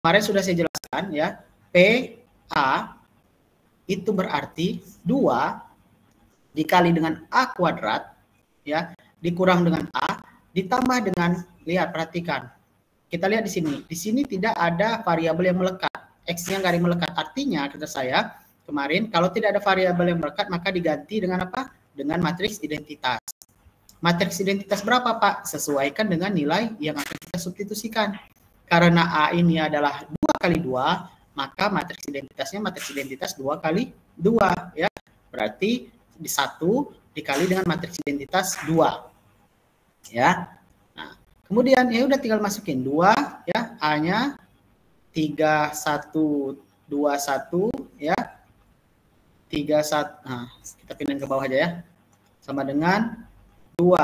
kemarin sudah saya jelaskan ya, P A itu berarti 2 dikali dengan A kuadrat ya, dikurang dengan A ditambah dengan, lihat perhatikan. Kita lihat di sini. Di sini tidak ada variabel yang melekat. X-nya nggak ada yang melekat. Artinya kata saya kemarin kalau tidak ada variabel yang melekat maka diganti dengan apa? Dengan matriks identitas. Matriks identitas berapa, Pak? Sesuaikan dengan nilai yang akan kita substitusikan. Karena A ini adalah 2 kali 2, maka matriks identitasnya matriks identitas 2 kali 2 ya. Berarti di 1 dikali dengan matriks identitas 2. Ya. Nah, kemudian ya udah tinggal masukin 2 ya, A-nya 3121 ya. 31. Nah, kita pindahin ke bawah aja ya. Sama dengan 2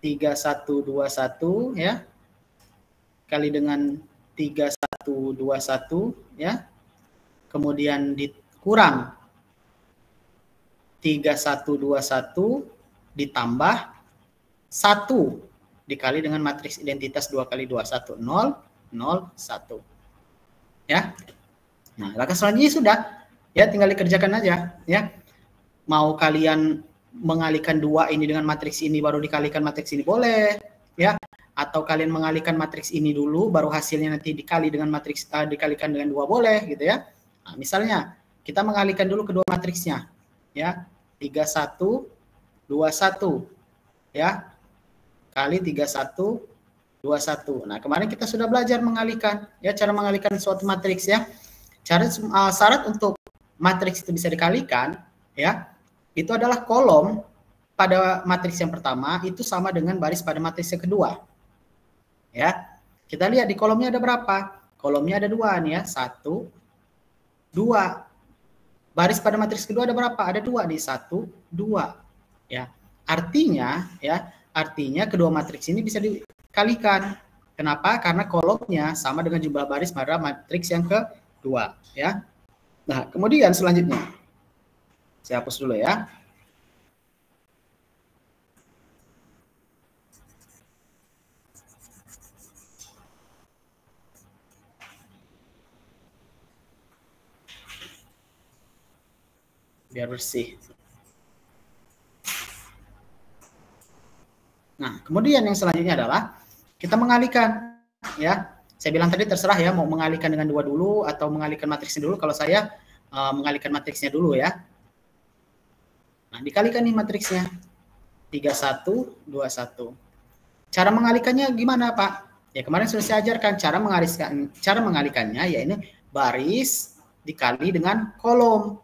3121 ya kali dengan 3121 ya, kemudian dikurang 3121 ditambah 1 dikali dengan matriks identitas 2 kali 2, 1 0 0 1 ya. Nah, langkah selanjutnya sudah ya, tinggal dikerjakan aja ya. Mau kalian mengalihkan 2 ini dengan matriks ini baru dikalikan matriks ini boleh ya, atau kalian mengalihkan matriks ini dulu baru hasilnya nanti dikali dengan matriks dikalikan dengan 2 boleh gitu ya. Nah, misalnya kita mengalihkan dulu kedua matriksnya ya, 31 21 ya kali 31 21. Nah, kemarin kita sudah belajar mengalihkan ya, cara mengalihkan suatu matriks ya. Syarat untuk matriks itu bisa dikalikan ya, itu adalah kolom pada matriks yang pertama itu sama dengan baris pada matriks yang kedua. Ya. Kita lihat di kolomnya ada berapa? Kolomnya ada 2 nih ya, 1 2. Baris pada matriks kedua ada berapa? Ada 2 nih, 1 2. Ya. Artinya kedua matriks ini bisa dikalikan. Kenapa? Karena kolomnya sama dengan jumlah baris pada matriks yang kedua ya. Nah, kemudian selanjutnya saya hapus dulu ya. Biar bersih. Nah, kemudian yang selanjutnya adalah kita mengalihkan ya. Saya bilang tadi terserah ya mau mengalihkan dengan 2 dulu atau mengalihkan matriksnya dulu. Kalau saya mengalihkan matriksnya dulu ya. Nah, dikalikan nih matriksnya 31 21. Cara mengalihkannya gimana, Pak? Ya kemarin sudah saya ajarkan cara mengalihkannya ya ini baris dikali dengan kolom.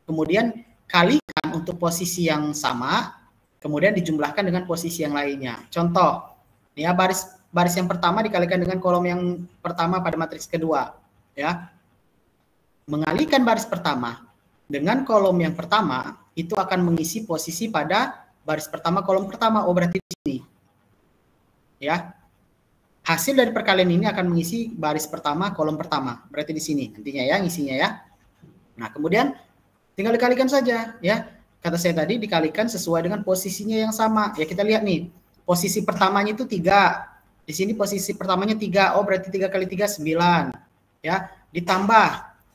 Kemudian kalikan untuk posisi yang sama, kemudian dijumlahkan dengan posisi yang lainnya. Contoh, ya baris yang pertama dikalikan dengan kolom yang pertama pada matriks kedua, ya. Mengalihkan baris pertama dengan kolom yang pertama itu akan mengisi posisi pada baris pertama kolom pertama. Oh, berarti di sini. Ya. Hasil dari perkalian ini akan mengisi baris pertama kolom pertama. Berarti di sini nantinya ya ngisinya ya. Nah, kemudian tinggal dikalikan saja ya. Kata saya tadi dikalikan sesuai dengan posisinya yang sama. Ya kita lihat nih. Posisi pertamanya itu 3. Di sini posisi pertamanya 3. Oh, berarti 3 kali 3 9. Ya, ditambah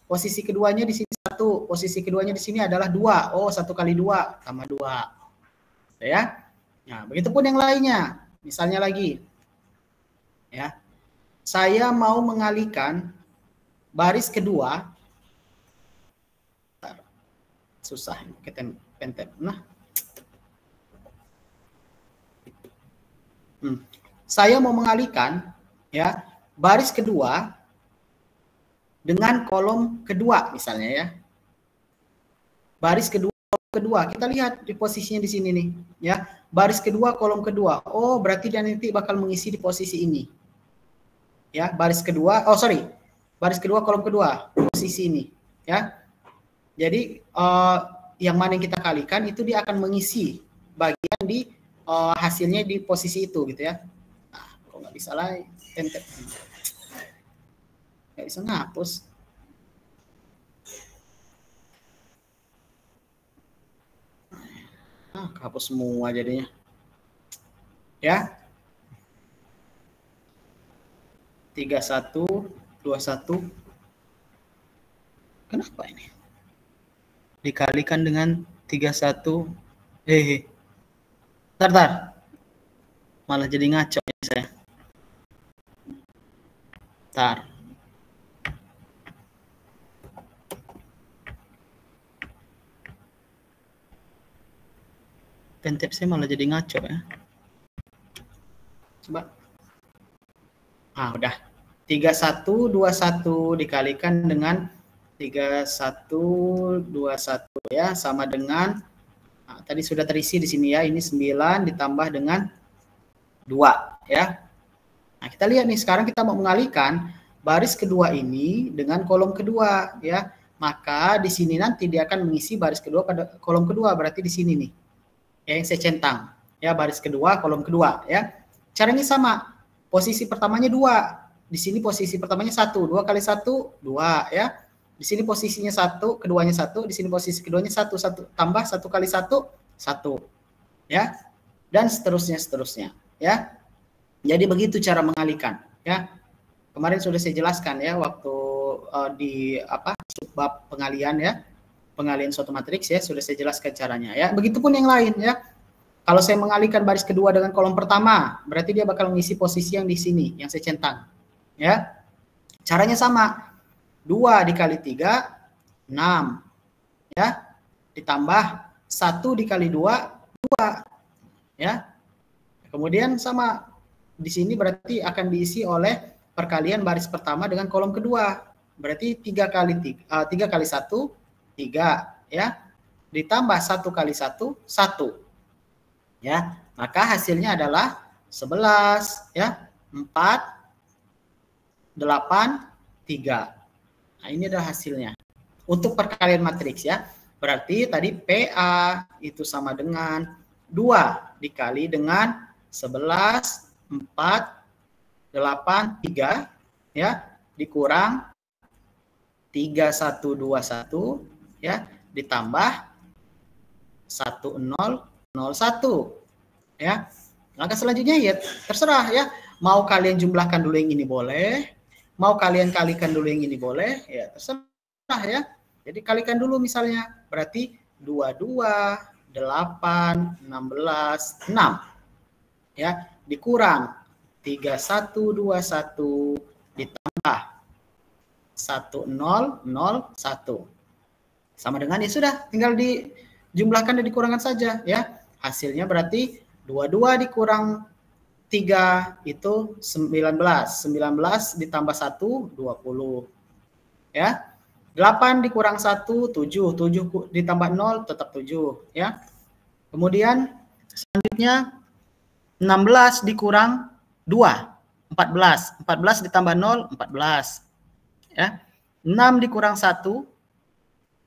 posisi keduanya di sini 1. Posisi keduanya di sini adalah 2. Oh, 1 kali 2 tambah 2. Ya. Nah, begitupun yang lainnya. Misalnya lagi. Ya. Saya mau mengalihkan baris kedua. Susah pakai pen-tab. Nah. Saya mau mengalihkan ya baris kedua dengan kolom kedua misalnya ya. Baris kedua kolom kedua, kita lihat di posisinya di sini nih ya. Baris kedua kolom kedua. Oh, berarti dia nanti bakal mengisi di posisi ini. Ya, baris kedua, baris kedua kolom kedua, posisi ini ya. Jadi yang mana yang kita kalikan itu dia akan mengisi bagian di hasilnya di posisi itu gitu ya. Nah, kok nggak bisa lah, nggak bisa ngapus. Hapus semua jadinya. Ya. 31, 21. Kenapa ini? Dikalikan dengan 31. Tar. Malah jadi ngaco ini saya. Tar. Pentep saya malah jadi ngaco ya. Coba. Udah. 31, 21 dikalikan dengan 31, 21 ya, sama dengan tadi sudah terisi di sini ya, ini 9 ditambah dengan 2 ya. Nah, kita lihat nih, sekarang kita mau mengalihkan baris kedua ini dengan kolom kedua ya. Maka di sini nanti dia akan mengisi baris kedua pada kolom kedua, berarti di sini nih. Ya, yang saya centang ya, baris kedua, kolom kedua ya. Caranya sama. Posisi pertamanya 2. Di sini posisi pertamanya 1, 2 kali 1 2 ya. Di sini posisinya 1, keduanya 1, di sini posisi keduanya 1 tambah 1 kali 1 1 ya. Dan seterusnya ya. Jadi begitu cara mengalihkan ya. Kemarin sudah saya jelaskan ya waktu di subbab pengalihan ya. Pengalihan suatu matriks ya, sudah saya jelaskan caranya ya. Begitupun yang lain ya. Kalau saya mengalihkan baris kedua dengan kolom pertama, berarti dia bakal mengisi posisi yang di sini yang saya centang. Ya. Caranya sama. 2 dikali 3 6. Ya. Ditambah 1 dikali 2 2. Ya. Kemudian sama di sini berarti akan diisi oleh perkalian baris pertama dengan kolom kedua. Berarti 3 kali 1 3 ya. Ditambah 1 kali 1 1. Ya, maka hasilnya adalah 11 ya, 4 8 3. Nah, ini adalah hasilnya. Untuk perkalian matriks ya. Berarti tadi PA itu sama dengan 2 dikali dengan 11 4 8 3 ya, dikurang 3121 ya, ditambah 1001 ya. Langkah selanjutnya ya terserah ya, mau kalian jumlahkan dulu yang ini boleh, mau kalian kalikan dulu yang ini boleh, ya terserah ya. Jadi kalikan dulu misalnya, berarti 22 8 16 6 ya, dikurang 3121 ditambah 1001 sama dengan ya sudah, tinggal dijumlahkan dan dikurangkan saja ya. Hasilnya berarti 22 dikurang 3 itu 19. 19 ditambah 1 20. Ya. 8 dikurang 1 7. 7 ditambah 0 tetap 7 ya. Kemudian selanjutnya 16 dikurang 2 14. 14 ditambah 0 14. Ya. 6 dikurang 1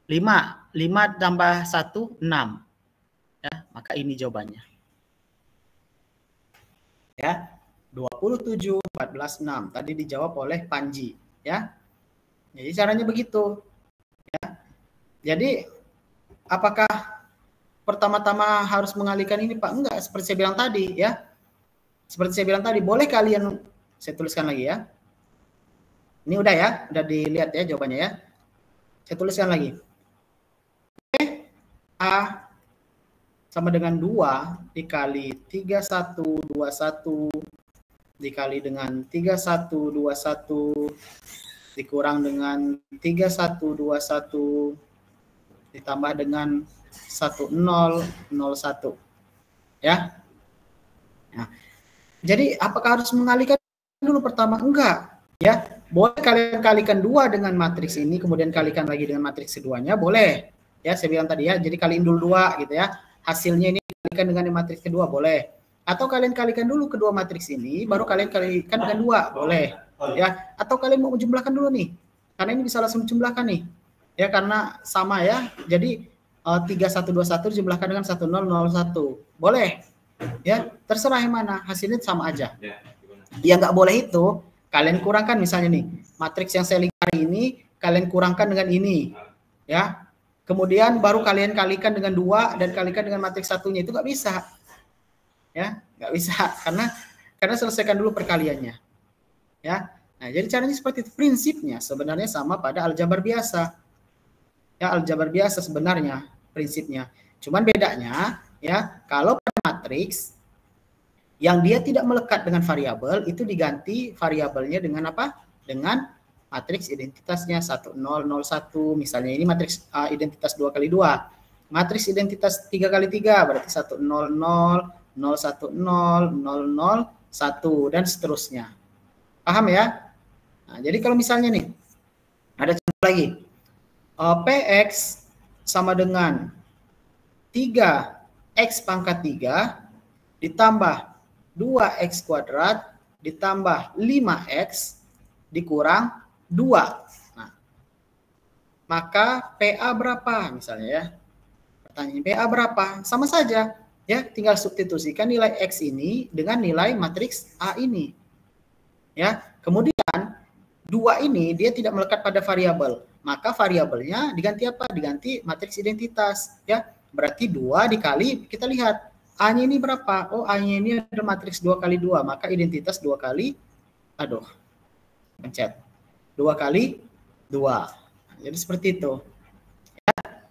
5. 5 tambah 1 6. Ya, maka ini jawabannya. Ya, 27 14 6. Tadi dijawab oleh Panji, ya. Jadi caranya begitu. Ya. Jadi apakah pertama-tama harus mengalihkan ini, Pak? Enggak, seperti saya bilang tadi, ya. Seperti saya bilang tadi, boleh kalian, saya tuliskan lagi ya. Ini udah ya, udah dilihat ya jawabannya ya. Saya tuliskan lagi. A sama dengan 2 dikali 3121 dikali dengan 3121 dikurang dengan 3121 ditambah dengan 1001 ya. Nah, jadi apakah harus mengalihkan dulu pertama? Enggak ya. Boleh kalian kalikan 2 dengan matriks ini, kemudian kalikan lagi dengan matriks keduanya, boleh. Ya, saya bilang tadi ya, jadi kaliin dulu 2 gitu ya. Hasilnya ini kalikan dengan matriks kedua, boleh. Atau kalian kalikan dulu kedua matriks ini, baru kalian kalikan dengan 2, boleh. Ya, atau kalian mau menjumlahkan dulu nih. Karena ini bisa langsung menjumlahkan nih. Ya, karena sama ya. Jadi 3121 dijumlahkan dengan 1001. Boleh. Ya, terserah yang mana, hasilnya sama aja. Yang nggak boleh itu kalian kurangkan misalnya nih, matriks yang saya lingkari ini kalian kurangkan dengan ini. Ya. Kemudian baru kalian kalikan dengan 2 dan kalikan dengan matriks satunya, itu nggak bisa. Ya, nggak bisa karena selesaikan dulu perkaliannya. Ya. Nah, jadi caranya seperti itu. Prinsipnya sebenarnya sama pada aljabar biasa. Ya, aljabar biasa sebenarnya prinsipnya. Cuman bedanya ya, kalau pada matriks yang dia tidak melekat dengan variabel itu diganti variabelnya dengan apa? Dengan matriks identitasnya 1001 misalnya. Ini matriks identitas 2x2. Matriks identitas 3x3 berarti 100 010 001 dan seterusnya. Paham ya? Nah, jadi kalau misalnya nih ada contoh lagi. Px sama dengan 3x pangkat 3 ditambah 2x kuadrat ditambah 5x dikurang 2. Nah, maka PA berapa misalnya ya? Pertanyaan PA berapa? Sama saja ya, tinggal substitusikan nilai X ini dengan nilai matriks A ini. Ya, kemudian 2 ini dia tidak melekat pada variabel. Maka variabelnya diganti apa? Diganti matriks identitas ya. Berarti 2 dikali, kita lihat A-nya ini berapa? Oh, A-nya ini ada matriks 2x2, maka identitas 2 kali, pencet. 2 kali 2. Jadi seperti itu. Ya.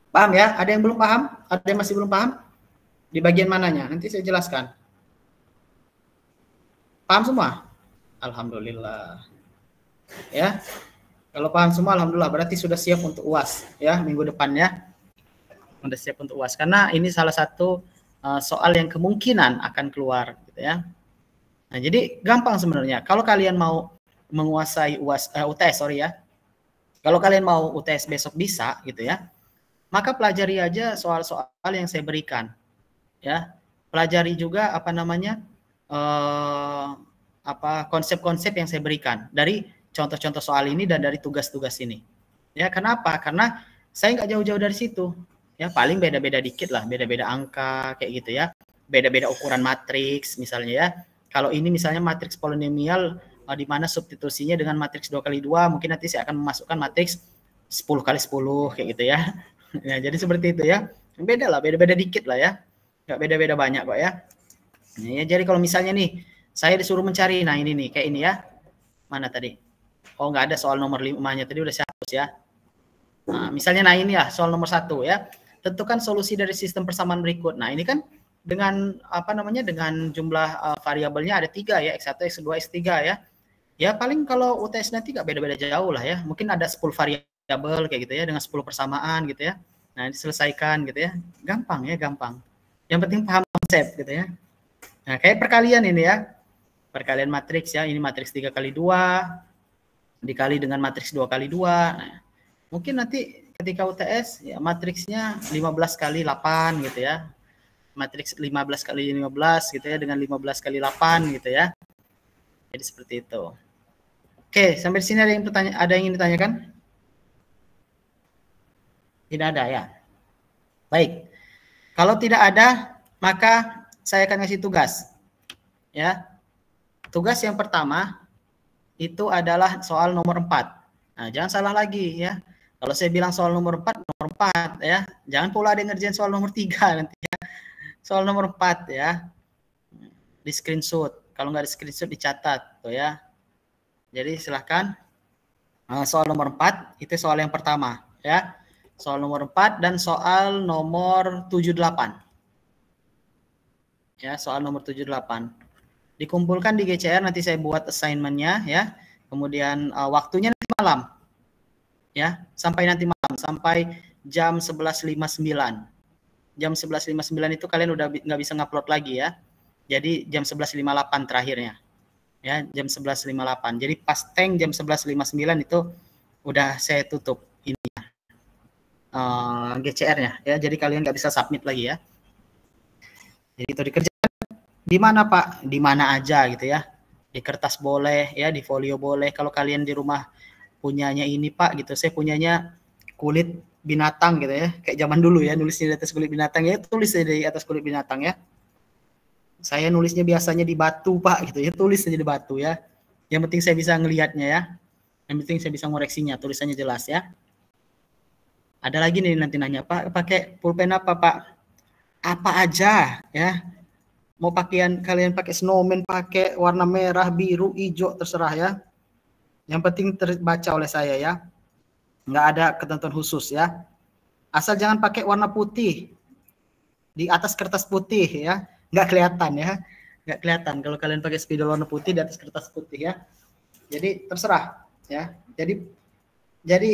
Paham ya? Ada yang belum paham? Ada yang masih belum paham? Di bagian mananya? Nanti saya jelaskan. Paham semua? Alhamdulillah. Ya. Kalau paham semua, alhamdulillah, berarti sudah siap untuk UAS ya, minggu depan ya. Sudah siap untuk UAS karena ini salah satu soal yang kemungkinan akan keluar gitu ya. Nah, jadi gampang sebenarnya. Kalau kalian mau menguasai UTS, sorry ya. Kalau kalian mau UTS besok bisa gitu ya. Maka pelajari aja soal-soal yang saya berikan. Ya. Pelajari juga apa namanya? Konsep-konsep yang saya berikan dari contoh-contoh soal ini dan dari tugas-tugas ini. Ya, kenapa? Karena saya nggak jauh-jauh dari situ. Ya, paling beda-beda dikit lah, beda-beda angka kayak gitu ya. Beda-beda ukuran matriks misalnya ya. Kalau ini misalnya matriks polinomial di mana substitusinya dengan matriks 2x2, mungkin nanti saya akan memasukkan matriks 10x10 kayak gitu ya. Ya, jadi seperti itu ya. Beda lah, beda-beda dikit lah ya. Nggak beda-beda banyak kok ya. Ya, jadi kalau misalnya nih saya disuruh mencari, nah ini nih kayak ini ya. Mana tadi? Oh, nggak ada soal nomor 5-nya tadi, udah saya hapus ya. Nah, misalnya nah ini ya soal nomor 1 ya. Tentukan solusi dari sistem persamaan berikut. Nah, ini kan dengan apa namanya? Dengan jumlah variabelnya ada 3 ya, X1, X2, X3 ya. Ya paling kalau UTS nanti nggak beda-beda jauh lah ya. Mungkin ada 10 variabel kayak gitu ya dengan 10 persamaan gitu ya. Nah, diselesaikan gitu ya. Gampang ya, gampang. Yang penting paham konsep gitu ya. Nah, kayak perkalian ini ya. Perkalian matriks ya. Ini matriks 3x2 dikali dengan matriks 2x2. Nah, mungkin nanti ketika UTS ya matriksnya 15 kali 8 gitu ya. Matriks 15 kali 15 gitu ya dengan 15 kali 8 gitu ya. Jadi seperti itu. Oke, sampai sini ada yang ingin ditanyakan? Tidak ada ya. Baik. Kalau tidak ada, maka saya akan kasih tugas. Ya. Tugas yang pertama itu adalah soal nomor 4. Nah, jangan salah lagi ya. Kalau saya bilang soal nomor 4 ya. Jangan pula ada yang ngerjain soal nomor 3 nanti ya. Soal nomor 4 ya. Di screenshot. Kalau nggak di screenshot dicatat tuh ya. Jadi silahkan. Soal nomor 4 itu soal yang pertama ya. Soal nomor 4 dan soal nomor 78. Ya, soal nomor 78. Dikumpulkan di GCR, nanti saya buat assignment-nya ya. Kemudian waktunya nanti malam. Ya, sampai nanti malam, sampai jam 11.59. Jam 11.59 itu kalian udah nggak bisa ngupload lagi ya. Jadi jam 11.58 terakhirnya. Ya, jam 11.58. Jadi pas tank jam 11.59 itu udah saya tutup ini GCR-nya ya. Jadi kalian nggak bisa submit lagi ya. Jadi itu dikerjakan di mana Pak? Di mana aja gitu ya. Di kertas boleh ya, di folio boleh. Kalau kalian di rumah punyanya ini Pak gitu, saya punyanya kulit binatang gitu ya, kayak zaman dulu ya, nulisnya di atas kulit binatang ya, tulis di atas kulit binatang ya. Saya nulisnya biasanya di batu Pak gitu ya, tulis aja di batu ya. Yang penting saya bisa ngelihatnya ya, yang penting saya bisa ngoreksinya, tulisannya jelas ya. Ada lagi nih nanti nanya Pak, pakai pulpen apa Pak? Apa aja ya, mau pakaian kalian pakai snowman, pakai warna merah, biru, hijau, terserah ya. Yang penting terbaca oleh saya ya. Nggak ada ketentuan khusus ya. Asal jangan pakai warna putih di atas kertas putih ya. Nggak kelihatan ya. Nggak kelihatan kalau kalian pakai spidol warna putih di atas kertas putih ya. Jadi terserah ya. Jadi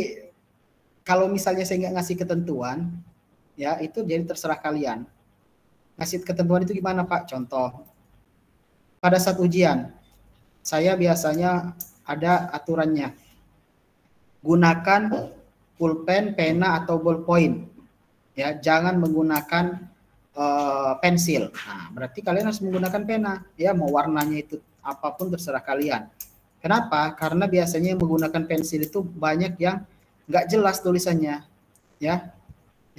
kalau misalnya saya nggak ngasih ketentuan ya, itu jadi terserah kalian. Ngasih ketentuan itu gimana Pak? Contoh, pada saat ujian, saya biasanya ada aturannya. Gunakan pulpen, pena, atau ballpoint. Ya, jangan menggunakan pensil. Nah, berarti kalian harus menggunakan pena. Ya, mau warnanya itu apapun terserah kalian. Kenapa? Karena biasanya yang menggunakan pensil itu banyak yang nggak jelas tulisannya. Ya,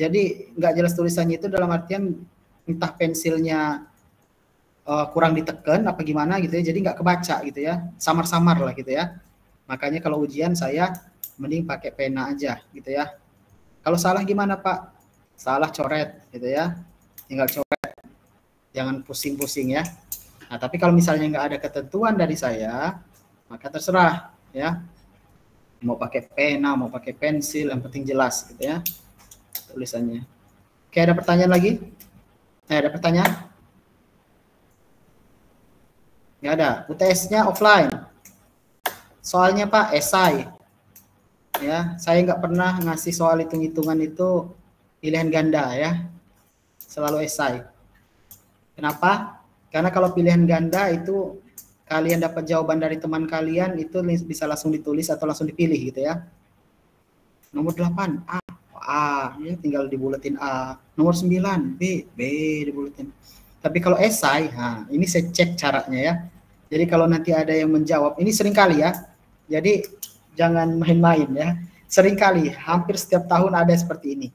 jadi nggak jelas tulisannya itu dalam artian entah pensilnya kurang ditekan apa gimana gitu ya, jadi nggak kebaca gitu ya, samar-samar lah gitu ya. Makanya kalau ujian saya mending pakai pena aja gitu ya. Kalau salah gimana Pak? Salah coret gitu ya, tinggal coret, jangan pusing-pusing ya. Nah tapi kalau misalnya nggak ada ketentuan dari saya, maka terserah ya, mau pakai pena, mau pakai pensil, yang penting jelas gitu ya tulisannya. Oke, ada pertanyaan lagi? Ada pertanyaan? Nggak ada. UTS-nya offline. Soalnya Pak, esai. Ya, saya nggak pernah ngasih soal hitung-hitungan itu pilihan ganda ya. Selalu esai. Kenapa? Karena kalau pilihan ganda itu kalian dapat jawaban dari teman kalian itu bisa langsung ditulis atau langsung dipilih gitu ya. Nomor 8 A ya, tinggal dibuletin A. Nomor 9 B dibuletin. Tapi kalau esai, nah ini saya cek caranya ya. Jadi kalau nanti ada yang menjawab, ini sering kali ya. Jadi jangan main-main ya. Sering kali, hampir setiap tahun ada seperti ini.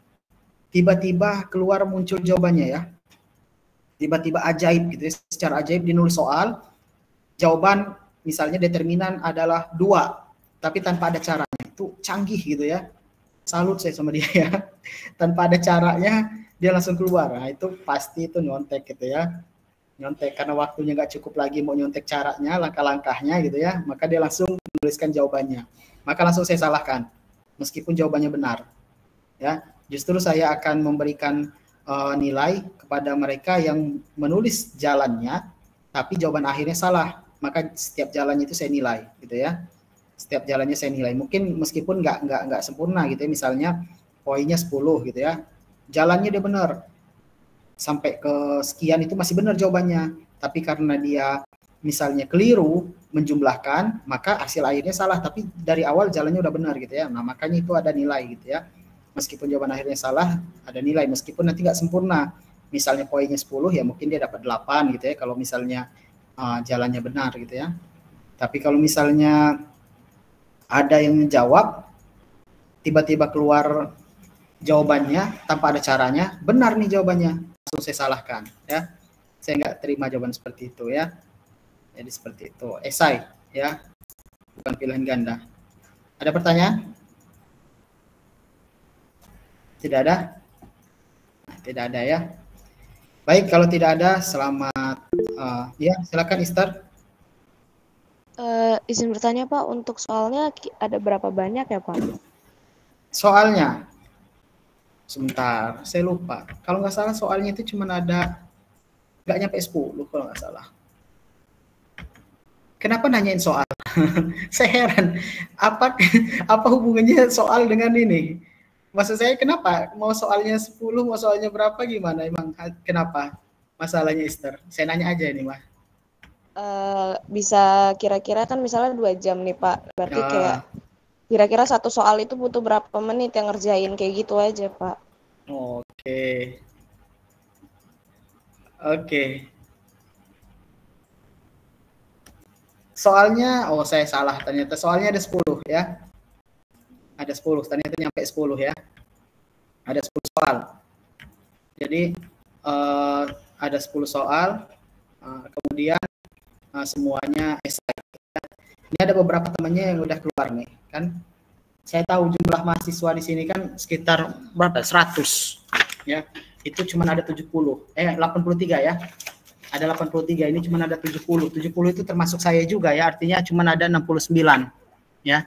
Tiba-tiba keluar muncul jawabannya ya. Tiba-tiba ajaib gitu ya. Secara ajaib dinulis soal, jawaban misalnya determinan adalah 2, tapi tanpa ada caranya. Itu canggih gitu ya. Salut saya sama dia ya. Tanpa ada caranya dia langsung keluar. Nah itu pasti itu nyontek gitu ya. Nyontek karena waktunya nggak cukup lagi mau nyontek caranya, langkah-langkahnya gitu ya. Maka dia langsung menuliskan jawabannya. Maka langsung saya salahkan. Meskipun jawabannya benar. Ya, justru saya akan memberikan nilai kepada mereka yang menulis jalannya tapi jawaban akhirnya salah. Maka setiap jalannya itu saya nilai gitu ya. Setiap jalannya saya nilai, mungkin meskipun nggak sempurna gitu ya, misalnya poinnya 10 gitu ya, jalannya dia benar sampai ke sekian itu masih benar jawabannya, tapi karena dia misalnya keliru menjumlahkan, maka hasil akhirnya salah, tapi dari awal jalannya udah benar gitu ya. Nah makanya itu ada nilai gitu ya, meskipun jawaban akhirnya salah ada nilai, meskipun nanti nggak sempurna, misalnya poinnya 10 ya mungkin dia dapat 8 gitu ya kalau misalnya jalannya benar gitu ya. Tapi kalau misalnya ada yang menjawab, tiba-tiba keluar jawabannya tanpa ada caranya, benar nih jawabannya, langsung saya salahkan ya. Saya nggak terima jawaban seperti itu ya. Jadi seperti itu, esai ya, bukan pilihan ganda. Ada pertanyaan? Tidak ada? Nah, tidak ada ya. Baik, kalau tidak ada, selamat. Ya, silakan Ister. Izin bertanya Pak, untuk soalnya ada berapa banyak ya Pak? Soalnya, sebentar, saya lupa. Kalau nggak salah soalnya itu cuma ada, nggak nyampe 10 kalau nggak salah. Kenapa nanyain soal? Saya heran, apa hubungannya soal dengan ini? Maksud saya kenapa? Mau soalnya 10, mau soalnya berapa gimana? Emang kenapa masalahnya Ister? Saya nanya aja ini Mah. Bisa kira-kira kan misalnya 2 jam nih Pak, berarti kayak kira-kira satu soal itu butuh berapa menit yang ngerjain, kayak gitu aja Pak. Oke. Soalnya, saya salah, ternyata soalnya ada 10 ya. Ada 10, ternyata nyampe 10 ya. Ada 10 soal. Jadi ada 10 soal, kemudian semuanya esai. Ini ada beberapa temannya yang udah keluar nih, kan? Saya tahu jumlah mahasiswa di sini kan sekitar berapa? 100, ya. Itu cuma ada 83 ya. Ada 83, ini cuma ada 70. 70 itu termasuk saya juga ya, artinya cuma ada 69. ya.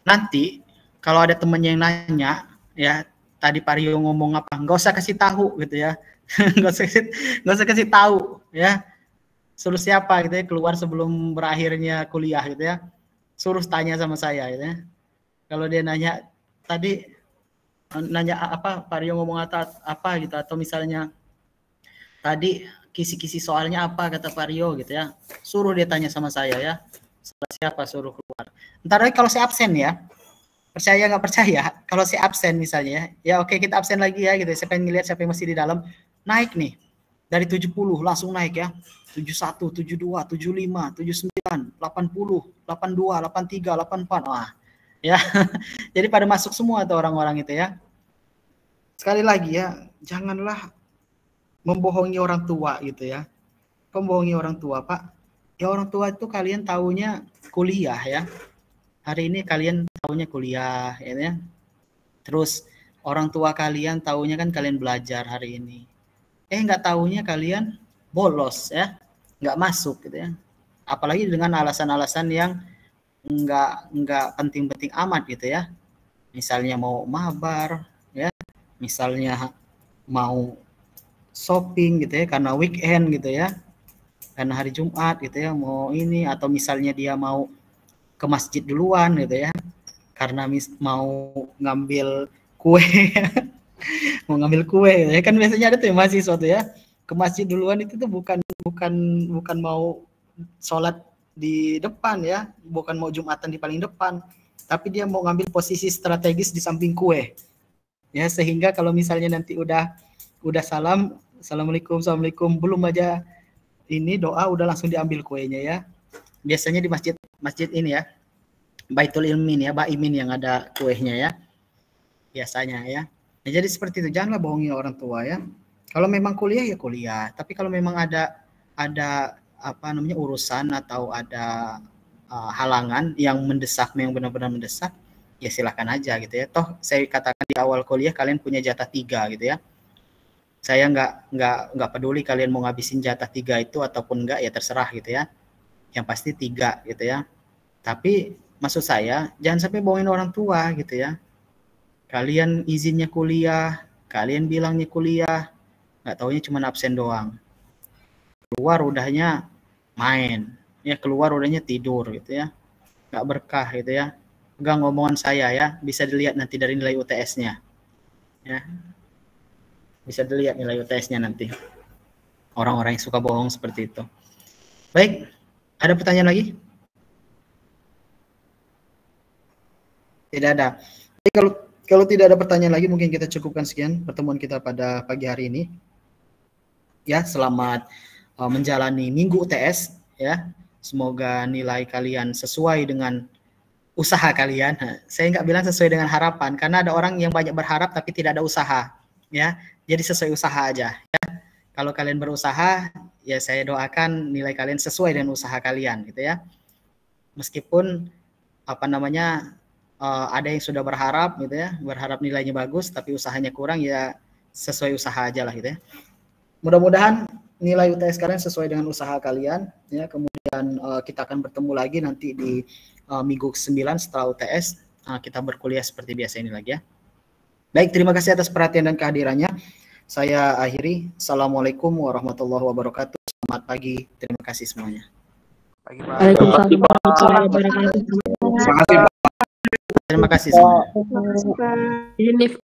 Nanti kalau ada temennya yang nanya, ya tadi Pak Rio ngomong apa, nggak usah kasih tahu gitu ya, nggak usah kasih tahu ya. Suruh siapa gitu ya keluar sebelum berakhirnya kuliah gitu ya, suruh tanya sama saya gitu ya. Kalau dia nanya tadi, nanya apa Pak Rio ngomong apa gitu, atau misalnya tadi kisi-kisi soalnya apa kata Pak Rio gitu ya, suruh dia tanya sama saya ya, siapa suruh keluar. Ntar lagi kalau saya absen ya, percaya nggak percaya, kalau saya absen misalnya ya oke kita absen lagi ya gitu, saya pengen ngeliat siapa yang masih di dalam, naik nih dari 70 langsung naik ya, 71, 72, 75, 79, 80, 82, 83, 84, wah ya. Jadi pada masuk semua tuh orang-orang itu ya. Sekali lagi ya, janganlah membohongi orang tua gitu ya. Membohongi orang tua, Pak. Ya orang tua itu kalian taunya kuliah ya. Hari ini kalian taunya kuliah ya. Terus orang tua kalian taunya kan kalian belajar hari ini. Nggak taunya kalian bolos ya. Nggak masuk gitu ya. Apalagi dengan alasan-alasan yang nggak penting-penting amat gitu ya. Misalnya mau mabar ya. Misalnya mau shopping gitu ya karena weekend gitu ya. Karena hari Jumat gitu ya, mau ini, atau misalnya dia mau ke masjid duluan gitu ya, karena mau ngambil kue, mau ngambil kue gitu ya. Kan biasanya ada tuh ya mahasiswa tuh ya, ke masjid duluan itu tuh bukan mau sholat di depan ya, bukan mau Jumatan di paling depan, tapi dia mau ngambil posisi strategis di samping kue ya, sehingga kalau misalnya nanti udah assalamualaikum belum aja ini doa udah langsung diambil kuenya ya. Biasanya di masjid ini ya, Baitul Ilmin ya, Baimin yang ada kuenya ya. Biasanya ya. Nah, jadi seperti itu, janganlah bohongi orang tua ya. Kalau memang kuliah ya kuliah, tapi kalau memang ada apa namanya urusan atau ada halangan yang mendesak, yang benar-benar mendesak, ya silakan aja gitu ya. Toh saya katakan di awal kuliah kalian punya jatah 3 gitu ya. Saya nggak peduli kalian mau ngabisin jatah 3 itu ataupun enggak, ya terserah gitu ya. Yang pasti 3 gitu ya. Tapi maksud saya jangan sampai bohongin orang tua gitu ya. Kalian izinnya kuliah, kalian bilangnya kuliah, nggak taunya cuma absen doang. Keluar udahnya main, ya keluar udahnya tidur gitu ya. Nggak berkah gitu ya. Pegang ngomongan saya ya, bisa dilihat nanti dari nilai UTS-nya. Ya. Bisa dilihat nilai UTS-nya nanti. Orang-orang yang suka bohong seperti itu. Baik, ada pertanyaan lagi? Tidak ada. Jadi kalau tidak ada pertanyaan lagi, mungkin kita cukupkan sekian pertemuan kita pada pagi hari ini. Ya, selamat menjalani minggu UTS ya. Semoga nilai kalian sesuai dengan usaha kalian. Saya nggak bilang sesuai dengan harapan, karena ada orang yang banyak berharap tapi tidak ada usaha. Ya, jadi sesuai usaha aja. Ya. Kalau kalian berusaha, ya saya doakan nilai kalian sesuai dengan usaha kalian, gitu ya. Meskipun apa namanya ada yang sudah berharap, gitu ya, berharap nilainya bagus, tapi usahanya kurang, ya sesuai usaha aja lah, gitu ya. Mudah-mudahan nilai UTS kalian sesuai dengan usaha kalian, ya. Kemudian kita akan bertemu lagi nanti di minggu ke-9 setelah UTS, kita berkuliah seperti biasa ini lagi ya. Baik, terima kasih atas perhatian dan kehadirannya. Saya akhiri. Assalamualaikum warahmatullahi wabarakatuh. Selamat pagi. Terima kasih semuanya. Waalaikumsalam warahmatullahi wabarakatuh. Terima kasih semuanya.